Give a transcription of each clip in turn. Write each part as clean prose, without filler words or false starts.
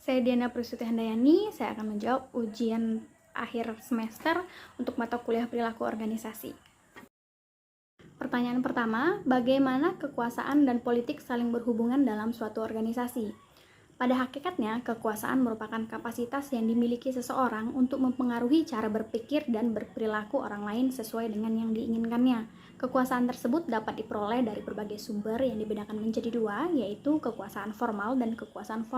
Saya Diana Prisuti Handayani, saya akan menjawab ujian akhir semester untuk mata kuliah perilaku organisasi. Pertanyaan pertama, bagaimana kekuasaan dan politik saling berhubungan dalam suatu organisasi? Pada hakikatnya, kekuasaan merupakan kapasitas yang dimiliki seseorang untuk mempengaruhi cara berpikir dan berperilaku orang lain sesuai dengan yang diinginkannya. Kekuasaan tersebut dapat diperoleh dari berbagai sumber yang dibedakan menjadi dua, yaitu kekuasaan formal dan kekuasaan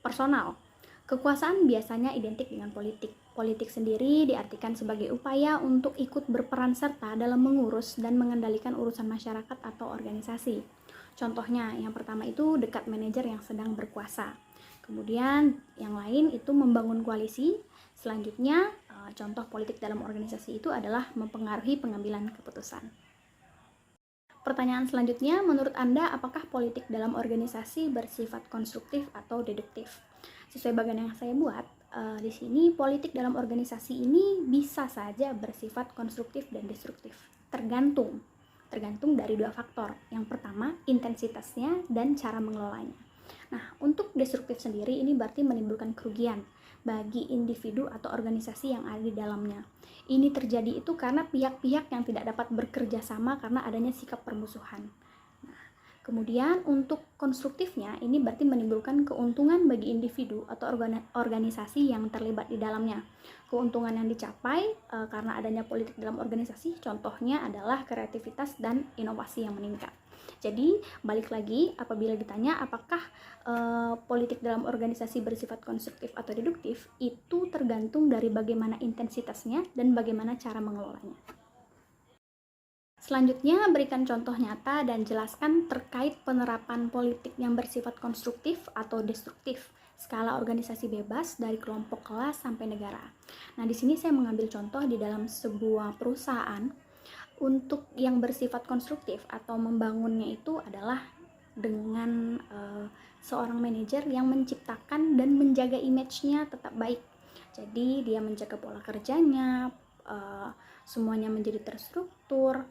personal. Kekuasaan biasanya identik dengan politik. Politik sendiri diartikan sebagai upaya untuk ikut berperan serta dalam mengurus dan mengendalikan urusan masyarakat atau organisasi. Contohnya, yang pertama itu dekat manajer yang sedang berkuasa. Kemudian yang lain itu membangun koalisi. Selanjutnya, contoh politik dalam organisasi itu adalah mempengaruhi pengambilan keputusan. Pertanyaan selanjutnya, menurut Anda apakah politik dalam organisasi bersifat konstruktif atau deduktif? Sesuai bagian yang saya buat, di sini politik dalam organisasi ini bisa saja bersifat konstruktif dan destruktif. Tergantung dari dua faktor. Yang pertama, intensitasnya dan cara mengelolanya. Nah, untuk destruktif sendiri ini berarti menimbulkan kerugian bagi individu atau organisasi yang ada di dalamnya. Ini terjadi itu karena pihak-pihak yang tidak dapat bekerja sama karena adanya sikap permusuhan. Nah, kemudian untuk konstruktifnya ini berarti menimbulkan keuntungan bagi individu atau organisasi yang terlibat di dalamnya. Keuntungan yang dicapai karena adanya politik dalam organisasi contohnya adalah kreativitas dan inovasi yang meningkat. Jadi balik lagi, apabila ditanya apakah politik dalam organisasi bersifat konstruktif atau deduktif, itu tergantung dari bagaimana intensitasnya dan bagaimana cara mengelolanya. Selanjutnya, berikan contoh nyata dan jelaskan terkait penerapan politik yang bersifat konstruktif atau destruktif, skala organisasi bebas dari kelompok kelas sampai negara. Nah, di sini saya mengambil contoh di dalam sebuah perusahaan. Untuk yang bersifat konstruktif atau membangunnya itu adalah dengan seorang manajer yang menciptakan dan menjaga image-nya tetap baik. Jadi dia menjaga pola kerjanya, semuanya menjadi terstruktur,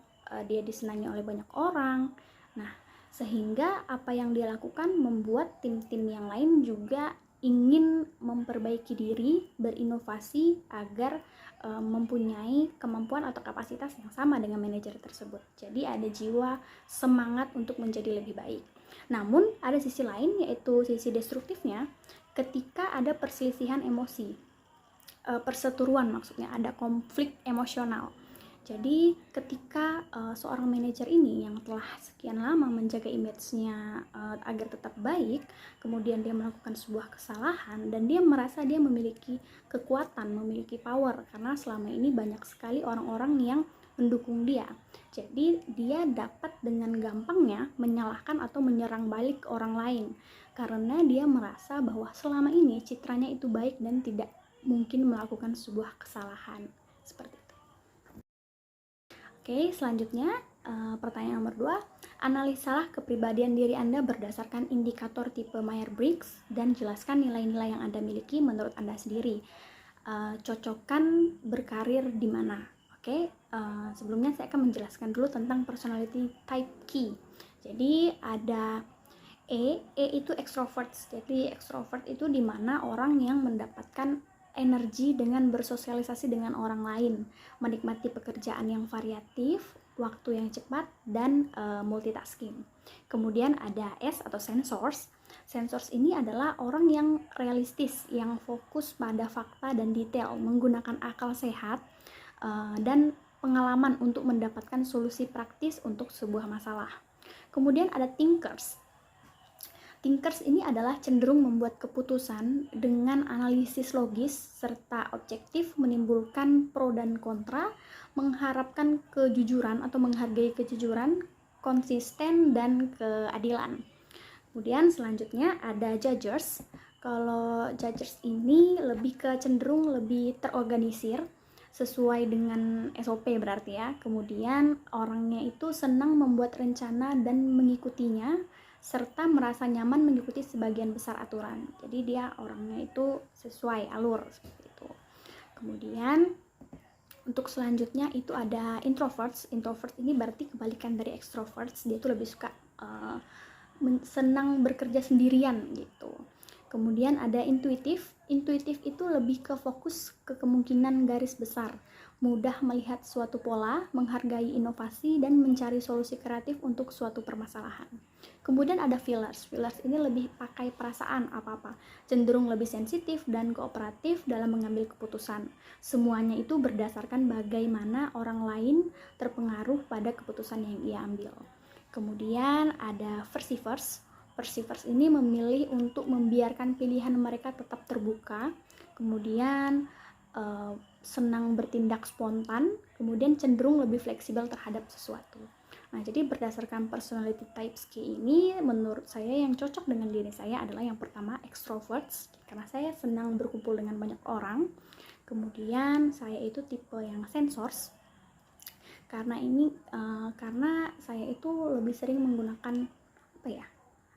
dia disenangi oleh banyak orang. Nah, sehingga apa yang dia lakukan membuat tim-tim yang lain juga ingin memperbaiki diri, berinovasi agar mempunyai kemampuan atau kapasitas yang sama dengan manajer tersebut. Jadi ada jiwa semangat untuk menjadi lebih baik. Namun ada sisi lain, yaitu sisi destruktifnya, ketika ada perselisihan emosi, perseteruan maksudnya, ada konflik emosional. Jadi ketika seorang manajer ini yang telah sekian lama menjaga image-nya agar tetap baik, kemudian dia melakukan sebuah kesalahan dan dia merasa dia memiliki kekuatan, memiliki power karena selama ini banyak sekali orang-orang yang mendukung dia. Jadi dia dapat dengan gampangnya menyalahkan atau menyerang balik orang lain karena dia merasa bahwa selama ini citranya itu baik dan tidak mungkin melakukan sebuah kesalahan seperti itu. Oke, selanjutnya pertanyaan nomor 2. Analisalah kepribadian diri Anda berdasarkan indikator tipe Myers-Briggs dan jelaskan nilai-nilai yang Anda miliki menurut Anda sendiri. Cocokkan berkarir di mana? Oke, sebelumnya saya akan menjelaskan dulu tentang personality type key. Jadi ada E itu extrovert. Jadi extrovert itu di mana orang yang mendapatkan energi dengan bersosialisasi dengan orang lain, menikmati pekerjaan yang variatif, waktu yang cepat, dan multitasking. Kemudian ada S atau sensors. Sensors ini adalah orang yang realistis, yang fokus pada fakta dan detail, menggunakan akal sehat dan pengalaman untuk mendapatkan solusi praktis untuk sebuah masalah. Kemudian ada thinkers. Thinkers ini adalah cenderung membuat keputusan dengan analisis logis serta objektif, menimbulkan pro dan kontra, mengharapkan kejujuran atau menghargai kejujuran, konsisten, dan keadilan. Kemudian selanjutnya ada judgers. Kalau judgers ini lebih ke cenderung lebih terorganisir, sesuai dengan SOP berarti ya. Kemudian orangnya itu senang membuat rencana dan mengikutinya, serta merasa nyaman mengikuti sebagian besar aturan. Jadi dia orangnya itu sesuai alur seperti itu. Kemudian untuk selanjutnya itu ada introverts. Introvert ini berarti kebalikan dari extroverts. Dia tuh lebih suka senang bekerja sendirian gitu. Kemudian ada intuitif. Intuitif itu lebih ke fokus ke kemungkinan garis besar, mudah melihat suatu pola, menghargai inovasi, dan mencari solusi kreatif untuk suatu permasalahan. Kemudian ada feelers. Feelers ini lebih pakai perasaan apa-apa, cenderung lebih sensitif dan kooperatif dalam mengambil keputusan. Semuanya itu berdasarkan bagaimana orang lain terpengaruh pada keputusan yang ia ambil. Kemudian ada versivers. Versivers ini memilih untuk membiarkan pilihan mereka tetap terbuka, kemudian senang bertindak spontan, kemudian cenderung lebih fleksibel terhadap sesuatu. Nah, jadi berdasarkan personality types ini, menurut saya yang cocok dengan diri saya adalah yang pertama extroverts, karena saya senang berkumpul dengan banyak orang. Kemudian saya itu tipe yang sensors, karena saya itu lebih sering menggunakan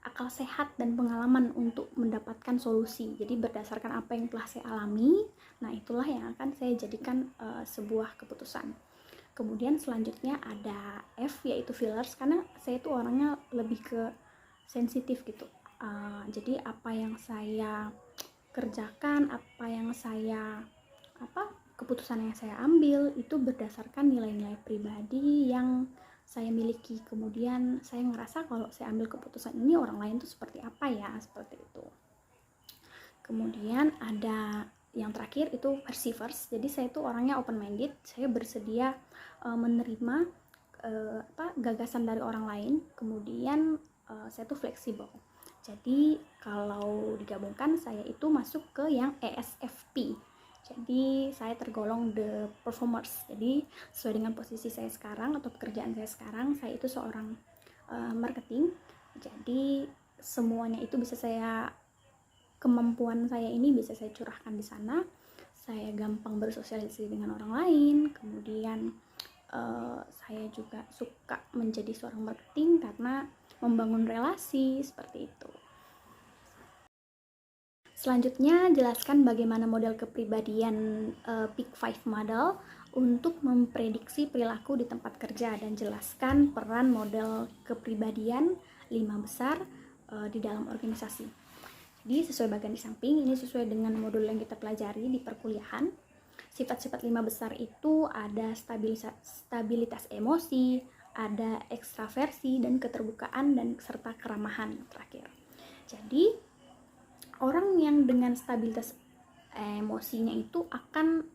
akal sehat dan pengalaman untuk mendapatkan solusi. Jadi berdasarkan apa yang telah saya alami, nah itulah yang akan saya jadikan sebuah keputusan. Kemudian selanjutnya ada F, yaitu feelers, karena saya itu orangnya lebih ke sensitif gitu. Jadi apa yang saya kerjakan, keputusan yang saya ambil itu berdasarkan nilai-nilai pribadi yang saya miliki. Kemudian saya ngerasa kalau saya ambil keputusan ini, orang lain tuh seperti apa ya, seperti itu. Kemudian ada yang terakhir itu versivers. Jadi saya tuh orangnya open minded, saya bersedia menerima gagasan dari orang lain. Kemudian saya tuh fleksibel. Jadi kalau digabungkan, saya itu masuk ke yang ESFP. Jadi saya tergolong the performers. Jadi sesuai dengan posisi saya sekarang atau pekerjaan saya sekarang, saya itu seorang marketing. Jadi semuanya itu kemampuan saya ini bisa saya curahkan di sana. Saya gampang bersosialisasi dengan orang lain. Kemudian saya juga suka menjadi seorang marketing karena membangun relasi seperti itu. Selanjutnya, jelaskan bagaimana model kepribadian Big Five model untuk memprediksi perilaku di tempat kerja, dan jelaskan peran model kepribadian 5 besar di dalam organisasi. Jadi sesuai bagian di samping, ini sesuai dengan modul yang kita pelajari di perkuliahan. Sifat-sifat 5 besar itu ada stabilitas emosi, ada ekstraversi dan keterbukaan, dan serta keramahan terakhir. Jadi orang yang dengan stabilitas emosinya itu akan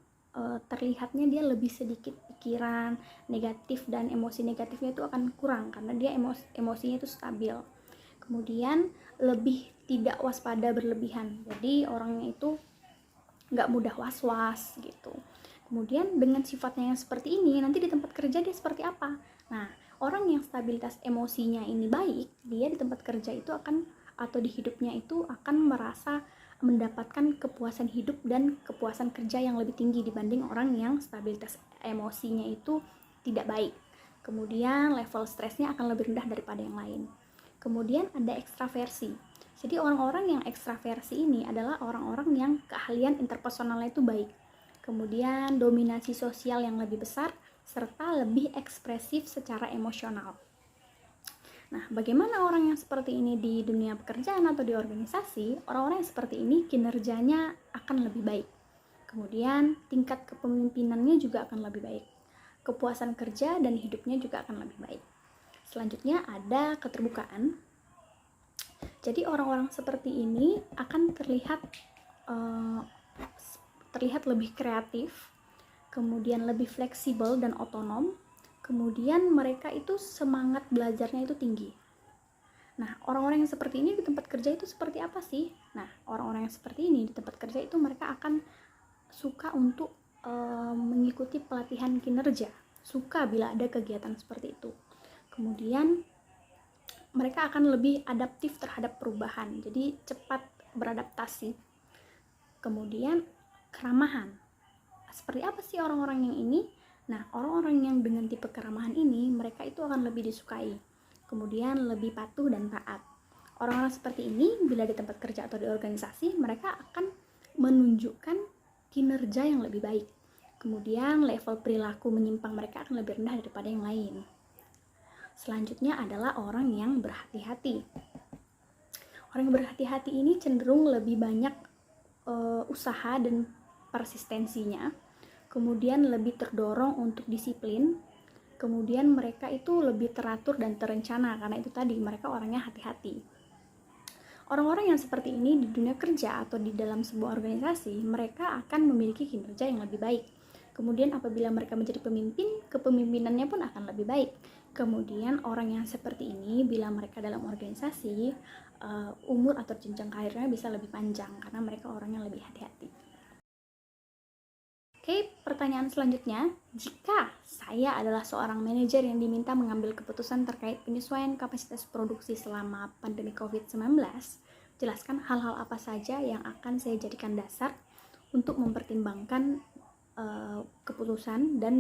terlihatnya dia lebih sedikit pikiran negatif, dan emosi negatifnya itu akan kurang karena dia emosinya itu stabil. Kemudian lebih tidak waspada berlebihan, jadi orangnya itu nggak mudah was-was gitu. Kemudian dengan sifatnya yang seperti ini, nanti di tempat kerja dia seperti apa? Nah, orang yang stabilitas emosinya ini baik, dia di tempat kerja itu atau di hidupnya itu akan merasa mendapatkan kepuasan hidup dan kepuasan kerja yang lebih tinggi dibanding orang yang stabilitas emosinya itu tidak baik. Kemudian level stresnya akan lebih rendah daripada yang lain. Kemudian ada ekstraversi. Jadi orang-orang yang ekstraversi ini adalah orang-orang yang keahlian interpersonalnya itu baik. Kemudian dominasi sosial yang lebih besar serta lebih ekspresif secara emosional. Nah, bagaimana orang yang seperti ini di dunia pekerjaan atau di organisasi? Orang-orang yang seperti ini kinerjanya akan lebih baik. Kemudian tingkat kepemimpinannya juga akan lebih baik. Kepuasan kerja dan hidupnya juga akan lebih baik. Selanjutnya ada keterbukaan. Jadi orang-orang seperti ini akan terlihat lebih kreatif, kemudian lebih fleksibel dan otonom. Kemudian mereka itu semangat belajarnya itu tinggi. Nah, orang-orang yang seperti ini di tempat kerja itu seperti apa sih? Nah, orang-orang yang seperti ini di tempat kerja itu mereka akan suka untuk mengikuti pelatihan kinerja, suka bila ada kegiatan seperti itu. Kemudian mereka akan lebih adaptif terhadap perubahan, jadi cepat beradaptasi. Kemudian keramahan. Seperti apa sih orang-orang yang ini? Nah, orang-orang yang dengan tipe keramahan ini, mereka itu akan lebih disukai. Kemudian lebih patuh dan taat. Orang-orang seperti ini, bila di tempat kerja atau di organisasi, mereka akan menunjukkan kinerja yang lebih baik. Kemudian level perilaku menyimpang mereka akan lebih rendah daripada yang lain. Selanjutnya adalah orang yang berhati-hati. Orang yang berhati-hati ini cenderung lebih banyak usaha dan persistensinya, kemudian lebih terdorong untuk disiplin, kemudian mereka itu lebih teratur dan terencana karena itu tadi mereka orangnya hati-hati. Orang-orang yang seperti ini di dunia kerja atau di dalam sebuah organisasi, mereka akan memiliki kinerja yang lebih baik. Kemudian apabila mereka menjadi pemimpin, kepemimpinannya pun akan lebih baik. Kemudian orang yang seperti ini, bila mereka dalam organisasi, umur atau jenjang karirnya bisa lebih panjang karena mereka orangnya lebih hati-hati. Oke, pertanyaan selanjutnya, jika saya adalah seorang manajer yang diminta mengambil keputusan terkait penyesuaian kapasitas produksi selama pandemi COVID-19, jelaskan hal-hal apa saja yang akan saya jadikan dasar untuk mempertimbangkan keputusan dan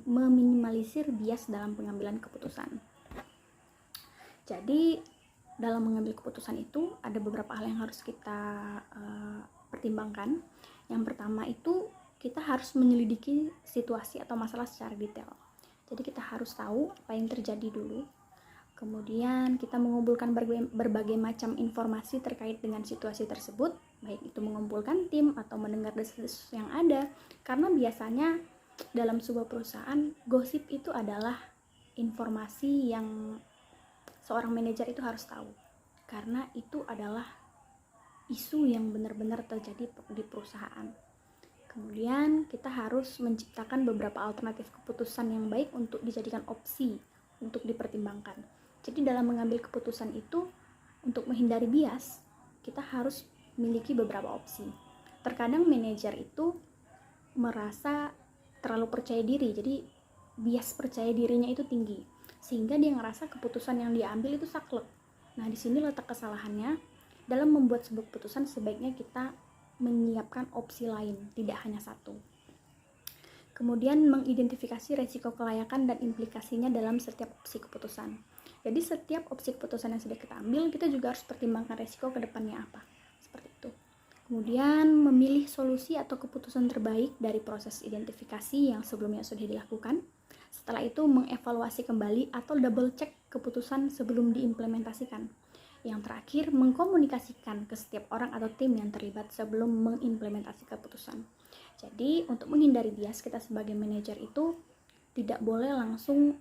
meminimalisir bias dalam pengambilan keputusan. Jadi dalam mengambil keputusan itu ada beberapa hal yang harus kita pertimbangkan. Yang pertama itu kita harus menyelidiki situasi atau masalah secara detail. Jadi kita harus tahu apa yang terjadi dulu. Kemudian kita mengumpulkan berbagai macam informasi terkait dengan situasi tersebut, baik itu mengumpulkan tim atau mendengar desas-desus yang ada. Karena biasanya dalam sebuah perusahaan, gosip itu adalah informasi yang seorang manajer itu harus tahu. Karena itu adalah isu yang benar-benar terjadi di perusahaan. Kemudian kita harus menciptakan beberapa alternatif keputusan yang baik untuk dijadikan opsi untuk dipertimbangkan. Jadi dalam mengambil keputusan itu, untuk menghindari bias, kita harus memiliki beberapa opsi. Terkadang manajer itu merasa terlalu percaya diri, jadi bias percaya dirinya itu tinggi, sehingga dia ngerasa keputusan yang dia ambil itu saklek. Nah, di sini letak kesalahannya. Dalam membuat sebuah keputusan, sebaiknya kita menyiapkan opsi lain, tidak hanya satu. Kemudian mengidentifikasi resiko kelayakan dan implikasinya dalam setiap opsi keputusan. Jadi setiap opsi keputusan yang sudah kita ambil, kita juga harus pertimbangkan resiko ke depannya apa. Seperti itu. Kemudian memilih solusi atau keputusan terbaik dari proses identifikasi yang sebelumnya sudah dilakukan. Setelah itu mengevaluasi kembali atau double check keputusan sebelum diimplementasikan. Yang terakhir, mengkomunikasikan ke setiap orang atau tim yang terlibat sebelum mengimplementasi keputusan. Jadi untuk menghindari bias, kita sebagai manajer itu tidak boleh langsung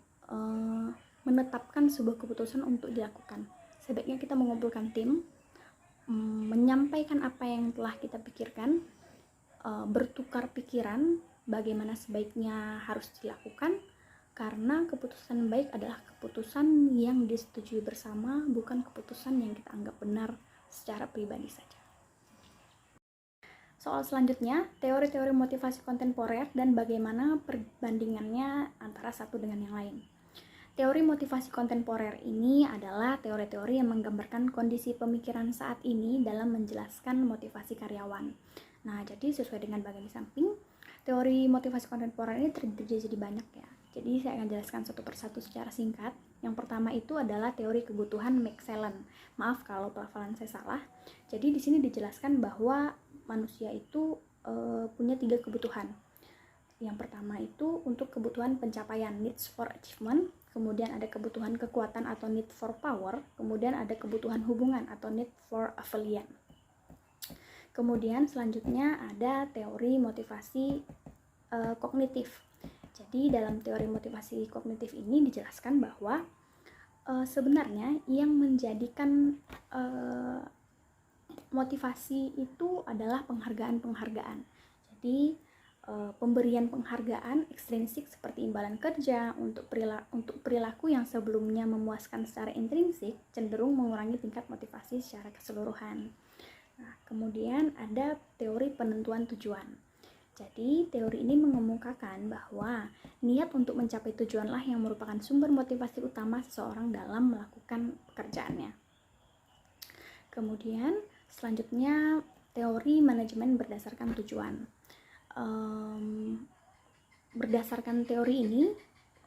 menetapkan sebuah keputusan untuk dilakukan. Sebaiknya kita mengumpulkan tim, menyampaikan apa yang telah kita pikirkan, bertukar pikiran bagaimana sebaiknya harus dilakukan, karena keputusan baik adalah keputusan yang disetujui bersama, bukan keputusan yang kita anggap benar secara pribadi saja. Soal selanjutnya, teori-teori motivasi kontemporer dan bagaimana perbandingannya antara satu dengan yang lain. Teori motivasi kontemporer ini adalah teori-teori yang menggambarkan kondisi pemikiran saat ini dalam menjelaskan motivasi karyawan. Nah, jadi sesuai dengan bagian di samping, teori motivasi kontemporer ini terdiri jadi banyak ya. Jadi saya akan jelaskan satu persatu secara singkat. Yang pertama itu adalah teori kebutuhan McClellan. Maaf kalau pelafalan saya salah. Jadi di sini dijelaskan bahwa manusia itu punya 3 kebutuhan. Yang pertama itu untuk kebutuhan pencapaian, needs for achievement. Kemudian ada kebutuhan kekuatan atau need for power. Kemudian ada kebutuhan hubungan atau need for affiliate. Kemudian selanjutnya ada teori motivasi kognitif. Jadi dalam teori motivasi kognitif ini dijelaskan bahwa sebenarnya yang menjadikan motivasi itu adalah penghargaan-penghargaan. Jadi pemberian penghargaan ekstrinsik seperti imbalan kerja untuk perilaku yang sebelumnya memuaskan secara intrinsik cenderung mengurangi tingkat motivasi secara keseluruhan. Nah, kemudian ada teori penentuan tujuan. Jadi teori ini mengemukakan bahwa niat untuk mencapai tujuanlah yang merupakan sumber motivasi utama seseorang dalam melakukan pekerjaannya. Kemudian selanjutnya teori manajemen berdasarkan tujuan. Berdasarkan teori ini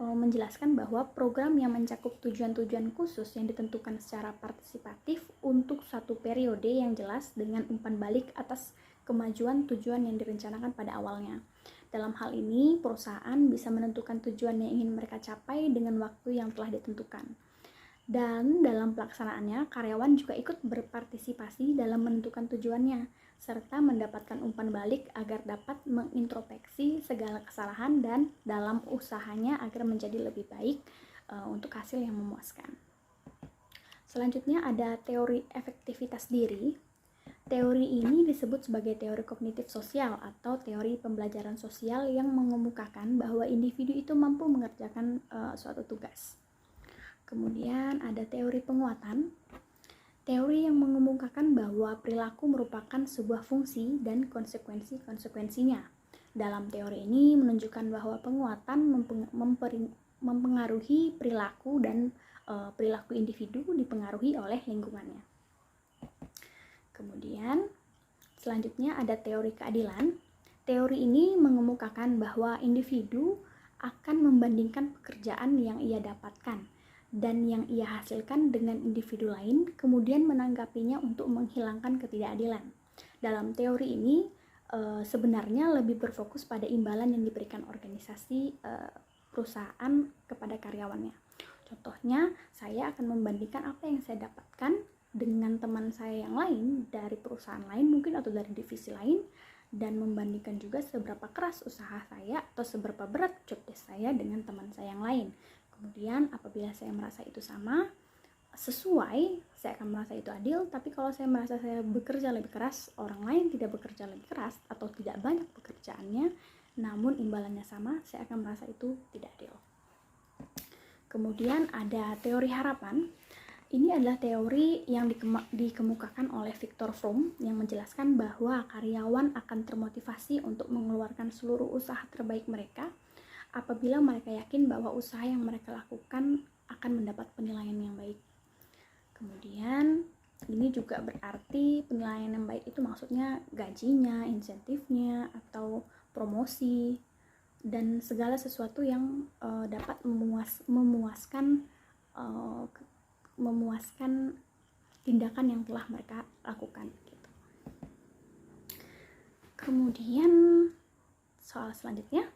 menjelaskan bahwa program yang mencakup tujuan-tujuan khusus yang ditentukan secara partisipatif untuk satu periode yang jelas dengan umpan balik atas kemajuan tujuan yang direncanakan pada awalnya. Dalam hal ini, perusahaan bisa menentukan tujuan yang ingin mereka capai dengan waktu yang telah ditentukan. Dan dalam pelaksanaannya, karyawan juga ikut berpartisipasi dalam menentukan tujuannya, serta mendapatkan umpan balik agar dapat mengintrospeksi segala kesalahan dan dalam usahanya agar menjadi lebih baik untuk hasil yang memuaskan. Selanjutnya ada teori efektivitas diri. Teori ini disebut sebagai teori kognitif sosial atau teori pembelajaran sosial yang mengemukakan bahwa individu itu mampu mengerjakan suatu tugas. Kemudian ada teori penguatan. Teori yang mengemukakan bahwa perilaku merupakan sebuah fungsi dan konsekuensi-konsekuensinya. Dalam teori ini menunjukkan bahwa penguatan mempengaruhi perilaku dan perilaku individu dipengaruhi oleh lingkungannya. Kemudian selanjutnya ada teori keadilan. Teori ini mengemukakan bahwa individu akan membandingkan pekerjaan yang ia dapatkan dan yang ia hasilkan dengan individu lain, kemudian menanggapinya untuk menghilangkan ketidakadilan. Dalam teori ini sebenarnya lebih berfokus pada imbalan yang diberikan organisasi perusahaan kepada karyawannya. Contohnya, saya akan membandingkan apa yang saya dapatkan dengan teman saya yang lain dari perusahaan lain mungkin atau dari divisi lain, dan membandingkan juga seberapa keras usaha saya atau seberapa berat job desk saya dengan teman saya yang lain. Kemudian apabila saya merasa itu sama, sesuai, saya akan merasa itu adil. Tapi kalau saya merasa saya bekerja lebih keras, orang lain tidak bekerja lebih keras atau tidak banyak pekerjaannya, namun imbalannya sama, saya akan merasa itu tidak adil. Kemudian ada teori harapan. Ini adalah teori yang dikemukakan oleh Viktor Fromm yang menjelaskan bahwa karyawan akan termotivasi untuk mengeluarkan seluruh usaha terbaik mereka apabila mereka yakin bahwa usaha yang mereka lakukan akan mendapat penilaian yang baik. Kemudian ini juga berarti penilaian yang baik itu maksudnya gajinya, insentifnya, atau promosi, dan segala sesuatu yang dapat memuaskan tindakan yang telah mereka lakukan gitu. Kemudian soal selanjutnya,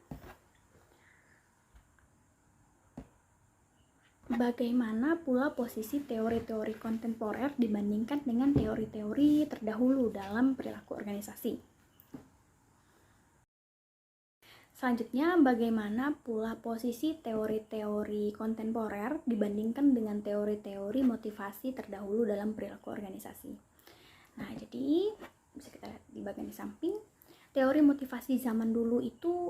bagaimana pula posisi teori-teori kontemporer dibandingkan dengan teori-teori terdahulu dalam perilaku organisasi? Selanjutnya, bagaimana pula posisi teori-teori kontemporer dibandingkan dengan teori-teori motivasi terdahulu dalam perilaku organisasi? Nah, jadi bisa kita lihat di bagian samping. Teori motivasi zaman dulu itu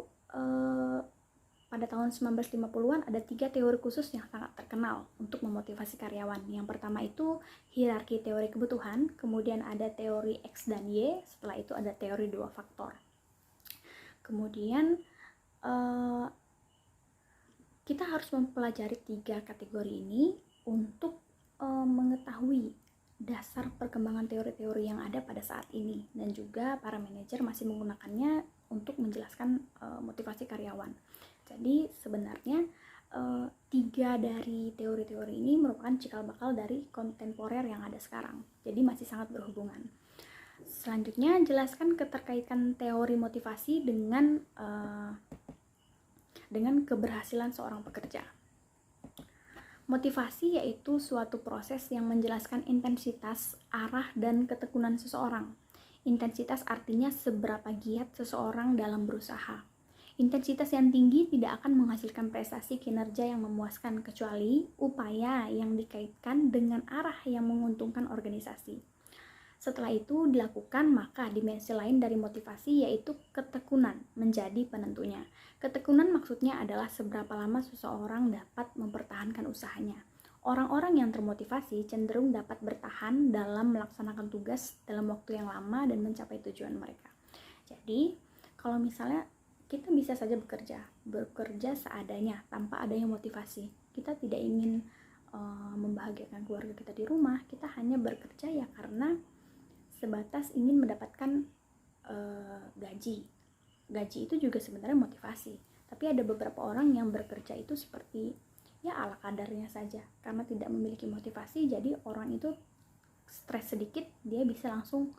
pada tahun 1950-an ada 3 teori khusus yang sangat terkenal untuk memotivasi karyawan. Yang pertama itu hierarki teori kebutuhan, kemudian ada teori X dan Y, setelah itu ada teori 2 faktor. Kemudian kita harus mempelajari 3 kategori ini untuk mengetahui dasar perkembangan teori-teori yang ada pada saat ini, dan juga para manajer masih menggunakannya untuk menjelaskan motivasi karyawan. Jadi sebenarnya 3 dari teori-teori ini merupakan cikal bakal dari kontemporer yang ada sekarang, jadi masih sangat berhubungan. Selanjutnya, jelaskan keterkaitan teori motivasi dengan keberhasilan seorang pekerja. Motivasi yaitu suatu proses yang menjelaskan intensitas, arah, dan ketekunan seseorang. Intensitas artinya seberapa giat seseorang dalam berusaha. Intensitas yang tinggi tidak akan menghasilkan prestasi kinerja yang memuaskan kecuali upaya yang dikaitkan dengan arah yang menguntungkan organisasi. Setelah itu dilakukan, maka dimensi lain dari motivasi yaitu ketekunan menjadi penentunya. Ketekunan maksudnya adalah seberapa lama seseorang dapat mempertahankan usahanya. Orang-orang yang termotivasi cenderung dapat bertahan dalam melaksanakan tugas dalam waktu yang lama dan mencapai tujuan mereka. Jadi, kalau misalnya kita bisa saja bekerja seadanya tanpa adanya motivasi. Kita tidak ingin membahagiakan keluarga kita di rumah, kita hanya bekerja ya karena sebatas ingin mendapatkan gaji. Gaji itu juga sebenarnya motivasi. Tapi ada beberapa orang yang bekerja itu seperti ya ala kadarnya saja. Karena tidak memiliki motivasi, jadi orang itu stres sedikit, dia bisa langsung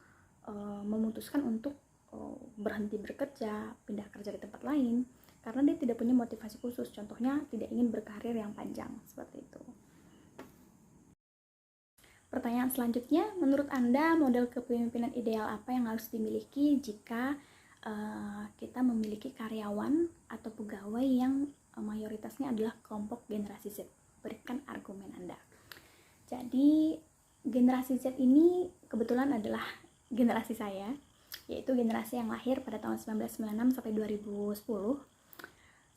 memutuskan untuk berhenti bekerja, pindah kerja di tempat lain. Karena dia tidak punya motivasi khusus. Contohnya tidak ingin berkarir yang panjang, seperti itu. pertanyaan selanjutnya, menurut Anda model kepemimpinan ideal apa yang harus dimiliki jika kita memiliki karyawan atau pegawai yang mayoritasnya adalah kelompok generasi Z? Berikan argumen Anda. Jadi generasi Z ini kebetulan adalah generasi saya, yaitu generasi yang lahir pada tahun 1996 sampai 2010.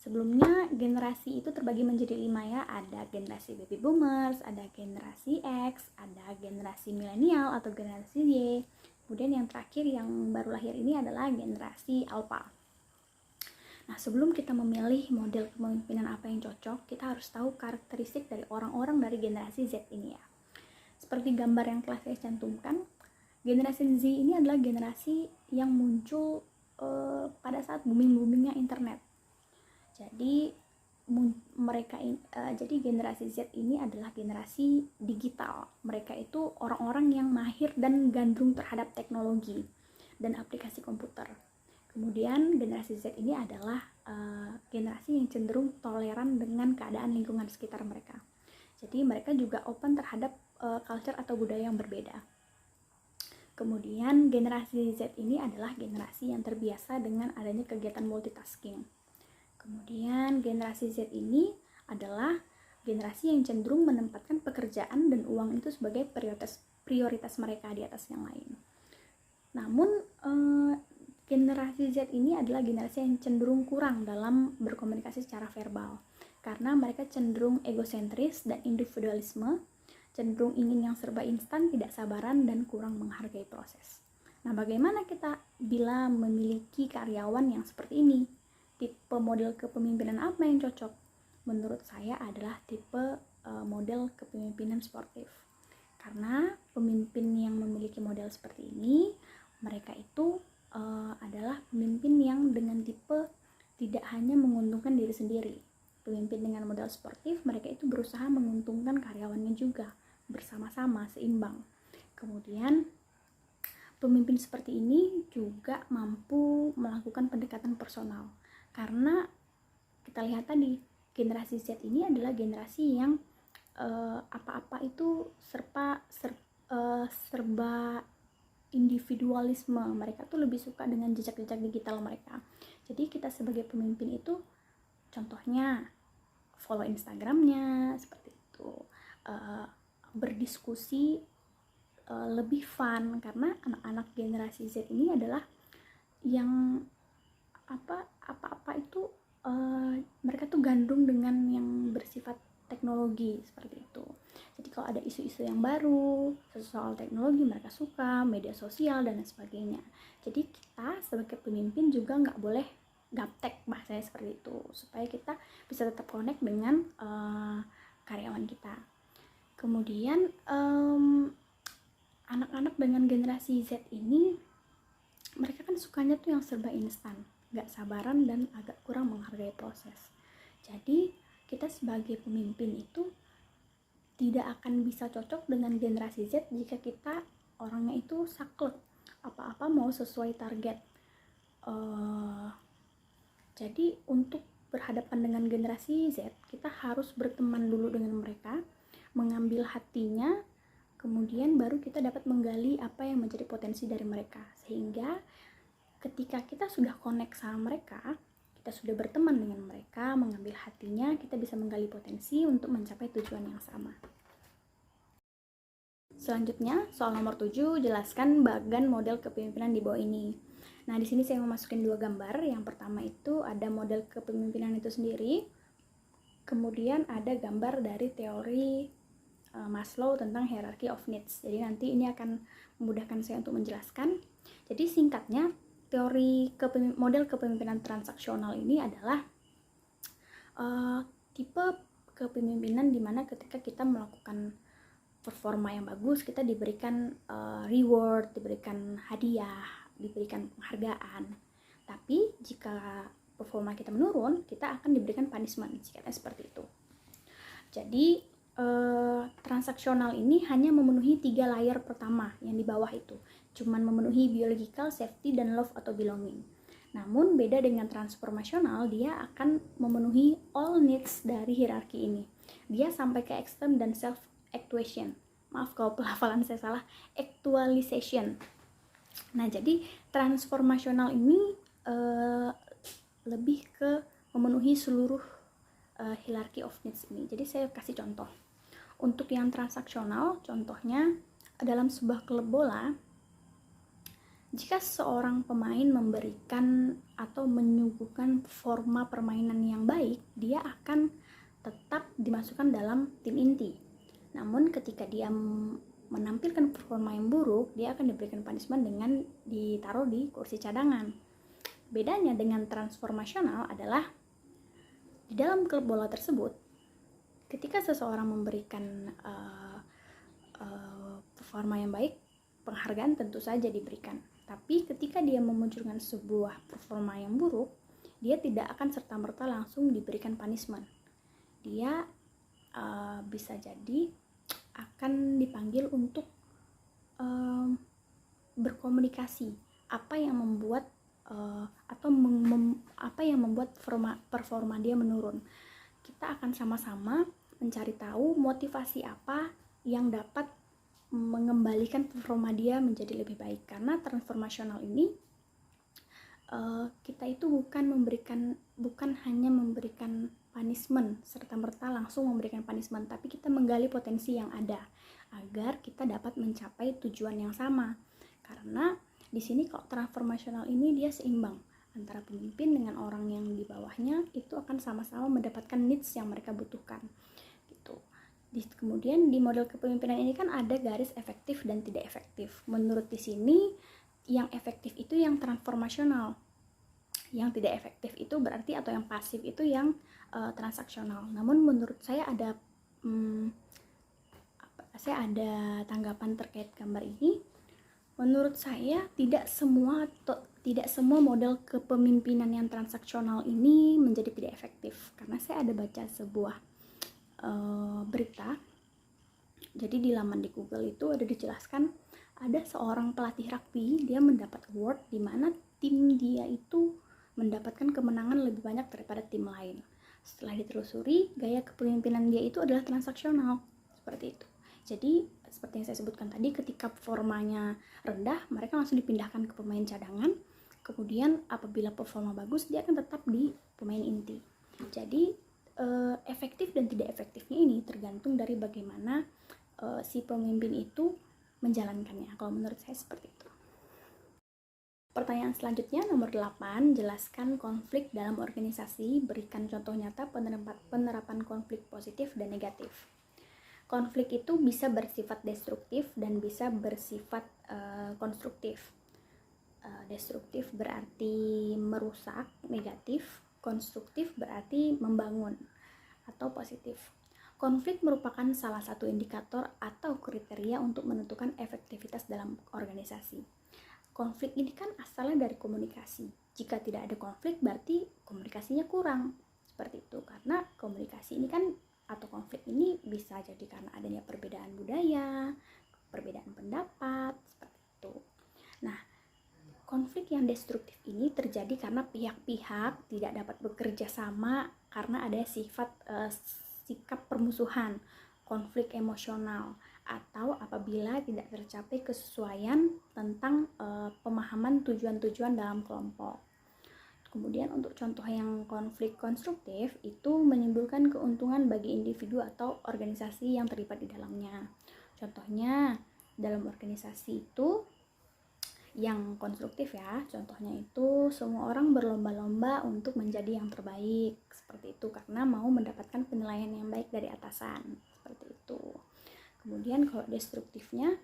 Sebelumnya generasi itu terbagi menjadi 5 ya, ada generasi baby boomers, ada generasi X, ada generasi milenial atau generasi Y, kemudian yang terakhir yang baru lahir ini adalah generasi alpha. Nah, sebelum kita memilih model kepemimpinan apa yang cocok, kita harus tahu karakteristik dari orang-orang dari generasi Z ini ya. Seperti gambar yang telah saya cantumkan, generasi Z ini adalah generasi yang muncul pada saat booming-boomingnya internet. Jadi jadi generasi Z ini adalah generasi digital. Mereka itu orang-orang yang mahir dan gandrung terhadap teknologi dan aplikasi komputer. Kemudian generasi Z ini adalah generasi yang cenderung toleran dengan keadaan lingkungan sekitar mereka. Jadi mereka juga open terhadap culture atau budaya yang berbeda. Kemudian generasi Z ini adalah generasi yang terbiasa dengan adanya kegiatan multitasking. Kemudian generasi Z ini adalah generasi yang cenderung menempatkan pekerjaan dan uang itu sebagai prioritas mereka di atas yang lain. Namun generasi Z ini adalah generasi yang cenderung kurang dalam berkomunikasi secara verbal, karena mereka cenderung egosentris dan individualisme, cenderung ingin yang serba instan, tidak sabaran, dan kurang menghargai proses. Nah, bagaimana kita bila memiliki karyawan yang seperti ini? Tipe model kepemimpinan apa yang cocok? Menurut saya adalah tipe model kepemimpinan sportif. Karena pemimpin yang memiliki model seperti ini, mereka itu adalah pemimpin yang dengan tipe tidak hanya menguntungkan diri sendiri. Pemimpin dengan model sportif, mereka itu berusaha menguntungkan karyawannya juga, bersama-sama, seimbang. Kemudian pemimpin seperti ini juga mampu melakukan pendekatan personal. Karena kita lihat tadi, generasi Z ini adalah generasi yang apa-apa itu serba individualisme. Mereka tuh lebih suka dengan jejak-jejak digital mereka. Jadi kita sebagai pemimpin itu, contohnya follow Instagramnya seperti itu, berdiskusi lebih fun, karena anak-anak generasi Z ini adalah yang apa-apa itu mereka tuh gandrung dengan yang bersifat teknologi seperti itu. Jadi kalau ada isu-isu yang baru soal teknologi, mereka suka, media sosial dan lain sebagainya. Jadi kita sebagai pemimpin juga nggak boleh gaptek, bahasanya seperti itu, supaya kita bisa tetap connect dengan karyawan kita. Kemudian anak-anak dengan generasi Z ini, mereka kan sukanya tuh yang serba instan, gak sabaran, dan agak kurang menghargai proses. Jadi kita sebagai pemimpin itu tidak akan bisa cocok dengan generasi Z jika kita orangnya itu saklek, apa-apa mau sesuai target. Jadi untuk berhadapan dengan generasi Z, kita harus berteman dulu dengan mereka, mengambil hatinya, kemudian baru kita dapat menggali apa yang menjadi potensi dari mereka. Sehingga ketika kita sudah connect sama mereka, kita sudah berteman dengan mereka, mengambil hatinya, kita bisa menggali potensi untuk mencapai tujuan yang sama. Selanjutnya, soal nomor 7, jelaskan bagan model kepemimpinan di bawah ini. Nah, di sini saya memasukin 2 gambar. Yang pertama itu ada model kepemimpinan itu sendiri. Kemudian ada gambar dari teori Maslow tentang hierarchy of needs. Jadi nanti ini akan memudahkan saya untuk menjelaskan. Jadi singkatnya, teori model kepemimpinan transaksional ini adalah tipe kepemimpinan di mana ketika kita melakukan performa yang bagus, kita diberikan reward, diberikan hadiah, diberikan penghargaan. Tapi jika performa kita menurun, kita akan diberikan punishment, singkatnya seperti itu. Jadi transaksional ini hanya memenuhi 3 layer pertama yang di bawah itu, cuman memenuhi biological, safety, dan love atau belonging. Namun beda dengan transformasional, dia akan memenuhi all needs dari hierarki ini. Dia sampai ke extreme dan self actuation. maaf kalau pelafalan saya salah, actualization. Nah, jadi transformasional ini lebih ke memenuhi seluruh hierarchy of needs ini. Jadi saya kasih contoh. Untuk yang transaksional, contohnya dalam sebuah klub bola, jika seorang pemain memberikan atau menyuguhkan performa permainan yang baik, dia akan tetap dimasukkan dalam tim inti. Namun ketika dia menampilkan performa yang buruk, dia akan diberikan punishment dengan ditaruh di kursi cadangan. Bedanya dengan transformasional adalah di dalam klub bola tersebut, ketika seseorang memberikan performa yang baik, penghargaan tentu saja diberikan. Tapi ketika dia memunculkan sebuah performa yang buruk, dia tidak akan serta-merta langsung diberikan punishment. Dia bisa jadi akan dipanggil untuk berkomunikasi apa yang membuat apa yang membuat performa dia menurun. Kita akan sama-sama mencari tahu motivasi apa yang dapat mengembalikan performa dia menjadi lebih baik. Karena transformasional ini kita itu bukan hanya memberikan punishment serta-merta langsung memberikan punishment, tapi kita menggali potensi yang ada agar kita dapat mencapai tujuan yang sama. Karena di sini kalau transformasional ini dia seimbang antara pemimpin dengan orang yang di bawahnya, itu akan sama-sama mendapatkan needs yang mereka butuhkan gitu. Kemudian di model kepemimpinan ini kan ada garis efektif dan tidak efektif. Menurut di sini yang efektif itu yang transformasional, yang tidak efektif itu berarti atau yang pasif itu yang transaksional. Namun menurut saya ada tanggapan terkait gambar ini. Menurut saya tidak semua model kepemimpinan yang transaksional ini menjadi tidak efektif, karena saya ada baca sebuah berita. Jadi di laman di Google itu ada dijelaskan ada seorang pelatih rugby, dia mendapat award di mana tim dia itu mendapatkan kemenangan lebih banyak daripada tim lain. Setelah ditelusuri, gaya kepemimpinan dia itu adalah transaksional, seperti itu. Jadi seperti yang saya sebutkan tadi, ketika performanya rendah, mereka langsung dipindahkan ke pemain cadangan. Kemudian apabila performa bagus, dia akan tetap di pemain inti. Jadi efektif dan tidak efektifnya ini tergantung dari bagaimana si pemimpin itu menjalankannya. Kalau menurut saya seperti itu. Pertanyaan selanjutnya nomor 8, jelaskan konflik dalam organisasi, berikan contoh nyata penerapan konflik positif dan negatif. Konflik itu bisa bersifat destruktif dan bisa bersifat konstruktif. Destruktif berarti merusak, negatif. Konstruktif berarti membangun atau positif. Konflik merupakan salah satu indikator atau kriteria untuk menentukan efektivitas dalam organisasi. Konflik ini kan asalnya dari komunikasi. Jika tidak ada konflik berarti komunikasinya kurang. Seperti itu. Karena komunikasi ini kan atau konflik ini bisa jadi karena adanya perbedaan budaya, perbedaan pendapat, seperti itu. Nah, konflik yang destruktif ini terjadi karena pihak-pihak tidak dapat bekerja sama karena ada sikap permusuhan, konflik emosional, atau apabila tidak tercapai kesesuaian tentang pemahaman tujuan-tujuan dalam kelompok. Kemudian untuk contoh yang konflik konstruktif itu menimbulkan keuntungan bagi individu atau organisasi yang terlibat di dalamnya. Contohnya dalam organisasi itu yang konstruktif ya, contohnya itu semua orang berlomba-lomba untuk menjadi yang terbaik, seperti itu, karena mau mendapatkan penilaian yang baik dari atasan, seperti itu. Kemudian kalau destruktifnya,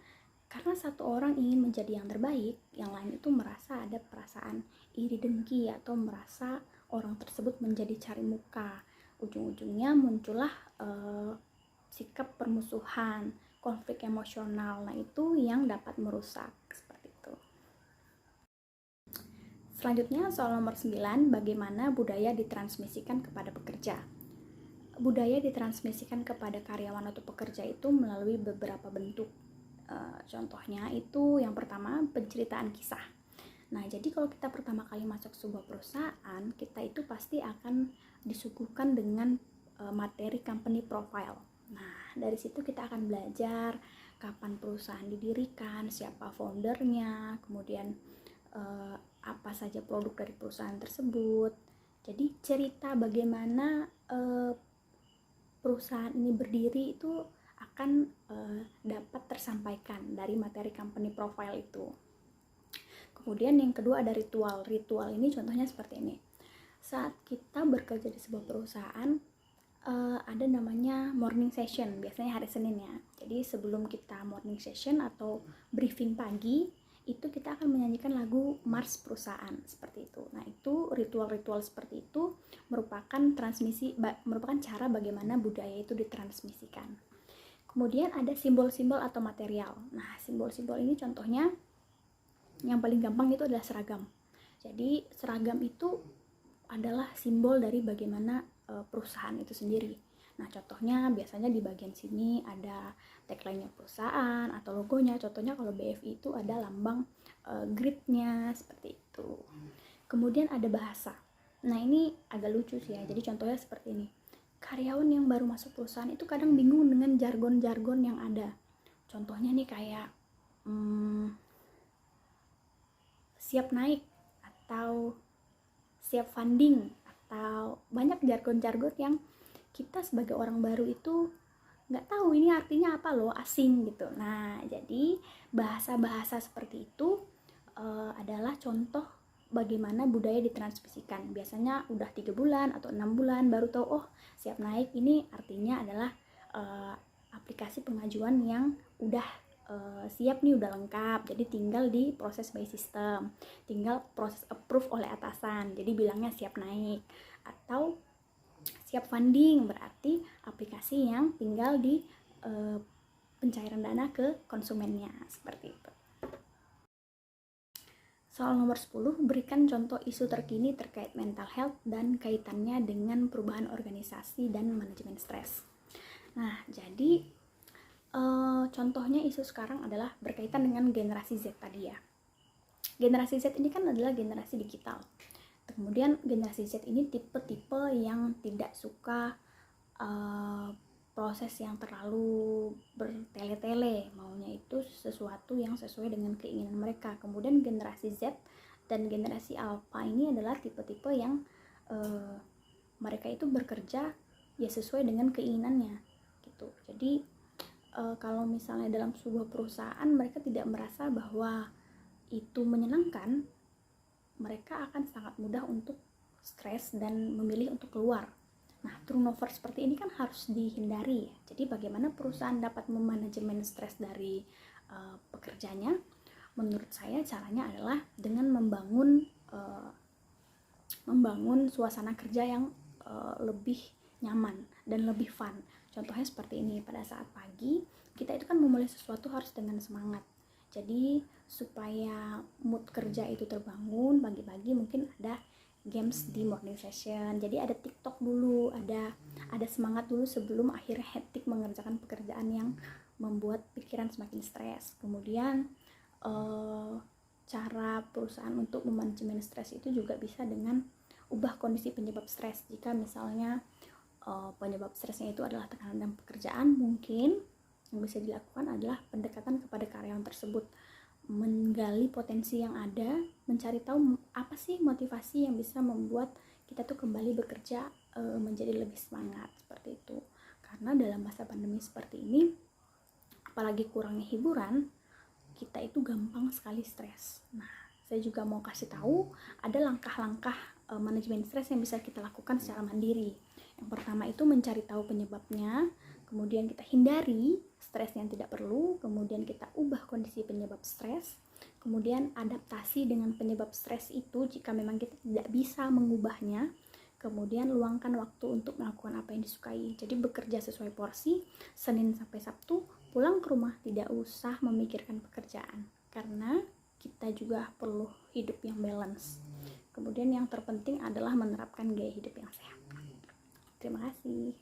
karena satu orang ingin menjadi yang terbaik, yang lain itu merasa ada perasaan iri dengki atau merasa orang tersebut menjadi cari muka. Ujung-ujungnya muncullah sikap permusuhan, konflik emosional. Nah, itu yang dapat merusak, seperti itu. Selanjutnya soal nomor 9, bagaimana budaya ditransmisikan kepada pekerja. Budaya ditransmisikan kepada karyawan atau pekerja itu melalui beberapa bentuk. Contohnya itu yang pertama penceritaan kisah. Nah, jadi kalau kita pertama kali masuk sebuah perusahaan, kita itu pasti akan disuguhkan dengan materi company profile. Nah, dari situ kita akan belajar kapan perusahaan didirikan, siapa foundernya, kemudian apa saja produk dari perusahaan tersebut. Jadi cerita bagaimana perusahaan ini berdiri itu akan dapat tersampaikan dari materi company profile itu. Kemudian yang kedua ada ritual. Ritual ini contohnya seperti ini. Saat kita bekerja di sebuah perusahaan, ada namanya morning session, biasanya hari Senin ya. Jadi sebelum kita morning session atau briefing pagi, itu kita akan menyanyikan lagu Mars perusahaan seperti itu. Nah, itu ritual-ritual seperti itu merupakan cara bagaimana budaya itu ditransmisikan. Kemudian ada simbol-simbol atau material. Nah, simbol-simbol ini contohnya yang paling gampang itu adalah seragam. Jadi seragam itu adalah simbol dari bagaimana perusahaan itu sendiri. Nah, contohnya biasanya di bagian sini ada tagline-nya perusahaan atau logonya. Contohnya kalau BFI itu ada lambang grid-nya seperti itu. Kemudian ada bahasa. Nah, ini agak lucu sih ya. Jadi contohnya seperti ini. Karyawan yang baru masuk perusahaan itu kadang bingung dengan jargon-jargon yang ada. Contohnya nih kayak siap naik atau siap funding, atau banyak jargon-jargon yang kita sebagai orang baru itu nggak tahu ini artinya apa loh, asing gitu. Nah, jadi bahasa-bahasa seperti itu adalah contoh bagaimana budaya ditransmisikan. Biasanya udah 3 bulan atau 6 bulan baru tahu, oh siap naik ini artinya adalah aplikasi pengajuan yang udah siap nih, udah lengkap, jadi tinggal di proses by system, tinggal proses approve oleh atasan, jadi bilangnya siap naik. Atau siap funding berarti aplikasi yang tinggal di pencairan dana ke konsumennya, seperti itu. Soal nomor 10, berikan contoh isu terkini terkait mental health dan kaitannya dengan perubahan organisasi dan manajemen stres. Nah, jadi contohnya isu sekarang adalah berkaitan dengan generasi Z tadi ya. Generasi Z ini kan adalah generasi digital. Kemudian generasi Z ini tipe-tipe yang tidak suka proses yang terlalu bertele-tele, maunya itu sesuatu yang sesuai dengan keinginan mereka. Kemudian generasi Z dan generasi Alpha ini adalah tipe-tipe yang mereka itu bekerja ya sesuai dengan keinginannya gitu. Jadi kalau misalnya dalam sebuah perusahaan mereka tidak merasa bahwa itu menyenangkan, mereka akan sangat mudah untuk stres dan memilih untuk keluar. Nah, turnover seperti ini kan harus dihindari ya. Jadi bagaimana perusahaan dapat memanajemen stres dari pekerjanya? Menurut saya caranya adalah dengan membangun suasana kerja yang lebih nyaman dan lebih fun. Contohnya seperti ini, pada saat pagi kita itu kan memulai sesuatu harus dengan semangat. Jadi supaya mood kerja itu terbangun pagi-pagi, mungkin ada games di morning session. Jadi ada TikTok dulu, ada semangat dulu sebelum akhirnya hektik mengerjakan pekerjaan yang membuat pikiran semakin stres. Kemudian cara perusahaan untuk memanajemen stres itu juga bisa dengan ubah kondisi penyebab stres. Jika misalnya penyebab stresnya itu adalah tekanan dalam pekerjaan, mungkin yang bisa dilakukan adalah pendekatan kepada karyawan tersebut, menggali potensi yang ada, mencari tahu apa sih motivasi yang bisa membuat kita tuh kembali bekerja menjadi lebih semangat, seperti itu. Karena dalam masa pandemi seperti ini, apalagi kurangnya hiburan, kita itu gampang sekali stres. Nah, saya juga mau kasih tahu ada langkah-langkah manajemen stres yang bisa kita lakukan secara mandiri. Yang pertama itu mencari tahu penyebabnya, kemudian kita hindari stres yang tidak perlu, kemudian kita ubah kondisi penyebab stres, kemudian adaptasi dengan penyebab stres itu jika memang kita tidak bisa mengubahnya, kemudian luangkan waktu untuk melakukan apa yang disukai. Jadi bekerja sesuai porsi, Senin sampai Sabtu, pulang ke rumah tidak usah memikirkan pekerjaan, karena kita juga perlu hidup yang balance. Kemudian yang terpenting adalah menerapkan gaya hidup yang sehat. Terima kasih.